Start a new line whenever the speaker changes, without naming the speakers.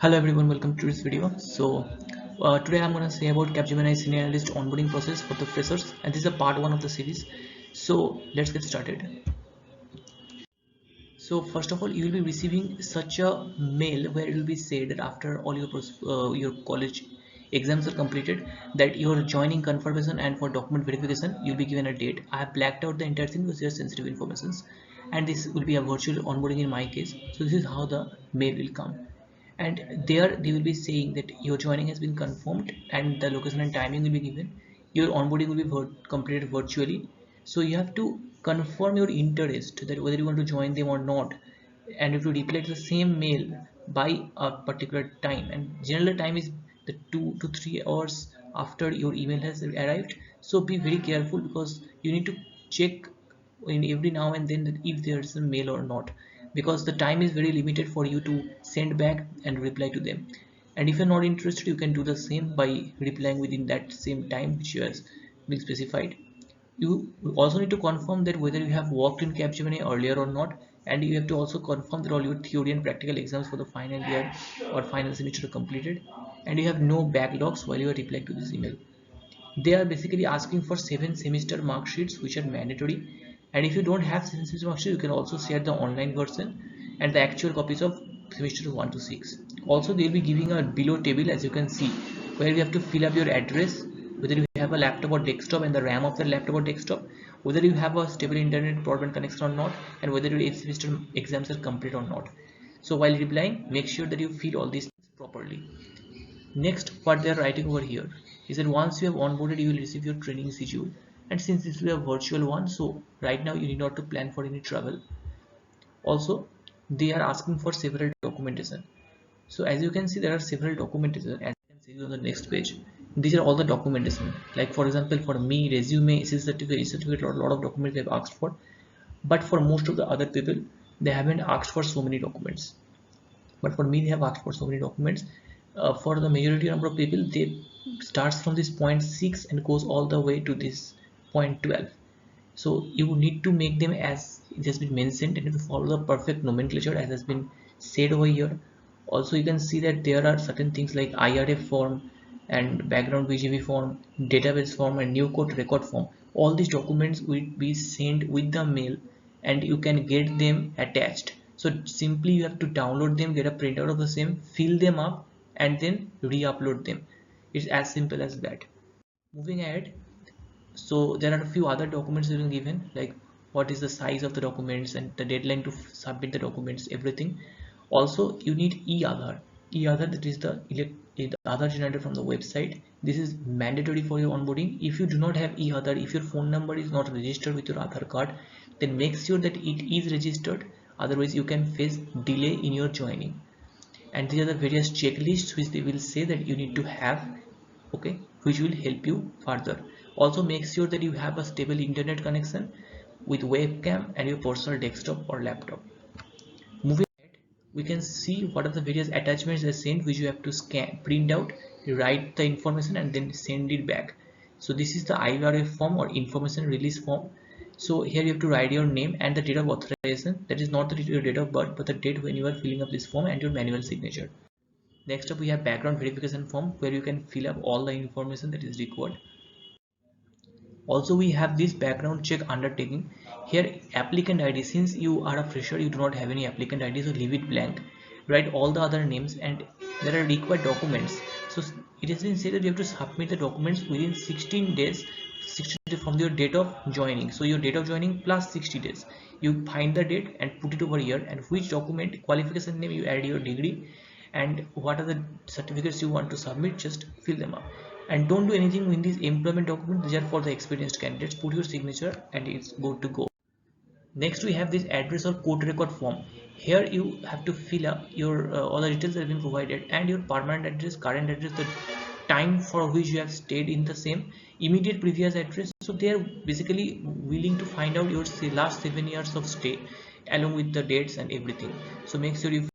Hello everyone, welcome to this video. Today I'm going to say about Capgemini Senior Analyst onboarding process for the freshers, and this is a part 1 of the series. So let's get started. So first of all, you will be receiving such a mail where it will be said that after all your college exams are completed, that your joining confirmation and for document verification you'll be given a date. I have blacked out the entire thing because they are sensitive informations, and this will be a virtual onboarding in my case. So this is how the mail will come, and there they will be saying that your joining has been confirmed and the location and timing will be given. Your onboarding will be completed virtually, so you have to confirm your interest that whether you want to join them or not, and if you reply to the same mail by a particular time, and general time is the 2 to 3 hours after your email has arrived. So be very careful because you need to check in every now and then that if there's a mail or not, because the time is very limited for you to send back and reply to them. And if you're not interested, you can do the same by replying within that same time which you has been specified. You also need to confirm that whether you have worked in Capgemini earlier or not, and you have to also confirm that all your theory and practical exams for the final year or final semester are completed, and you have no backlogs while you are replying to this email. They are basically asking for 7 semester mark sheets which are mandatory, and if you don't have 7 semester mark sheets, you can also share the online version and the actual copies of semester 1 to 6. Also, they will be giving a below table, as you can see, where you have to fill up your address, whether you have a laptop or desktop, and the RAM of the laptop or desktop, whether you have a stable internet broadband connection or not, and whether your 8 semester exams are complete or not. So while replying, make sure that you fill all these things properly. Next, what they are writing over here is that once you have onboarded, you will receive your training schedule. And since this will be a virtual one, so right now you need not to plan for any travel. Also, they are asking for several documentation. So as you can see, there are several documentation, as you can see on the next page. These are all the documentation. Like for example, for me, resume, certificate, a lot of documents they've asked for. But for most of the other people, they haven't asked for so many documents. But for me, they have asked for so many documents. For the majority number of people, they starts from this point 6 and goes all the way to this point 12. So you need to make them as it has been mentioned, and to follow the perfect nomenclature as has been said over here. Also, you can see that there are certain things like IRF form and background BGB form, database form, and new code record form. All these documents will be sent with the mail, and you can get them attached. So simply you have to download them, get a printout of the same, fill them up, and then re-upload them. It's as simple as that. Moving ahead, so there are a few other documents that are given, like what is the size of the documents and the deadline to submit the documents, everything. Also, you need e-Aadhaar, that is the Aadhaar generated from the website. This is mandatory for your onboarding. If you do not have e-Aadhaar, if your phone number is not registered with your Aadhaar card, then make sure that it is registered, otherwise you can face delay in your joining. And these are the various checklists which they will say that you need to have, okay, which will help you further. Also, make sure that you have a stable internet connection with webcam and your personal desktop or laptop. Moving ahead, we can see what are the various attachments they sent, which you have to scan, print out, write the information, and then send it back. So this is the IRF form or information release form. So here you have to write your name and the date of authorization. That is not your date of birth, but the date when you are filling up this form, and your manual signature. Next up, we have background verification form, where you can fill up all the information that is required. Also, we have this background check undertaking. Here, applicant ID, since you are a fresher, you do not have any applicant ID, so leave it blank. Write all the other names, and there are required documents. So it has been said that you have to submit the documents within 16 days, 60 days from your date of joining. So your date of joining plus 60 days, you find the date and put it over here, and which document, qualification name, you add your degree, and what are the certificates you want to submit, just fill them up. And don't do anything in these employment documents, these are for the experienced candidates. Put your signature and it's good to go. Next, we have this address or court record form. Here you have to fill up your all the details that have been provided, and your permanent address, current address, the time for which you have stayed in the same, immediate previous address. So they are basically willing to find out your last 7 years of stay along with the dates and everything. So make sure you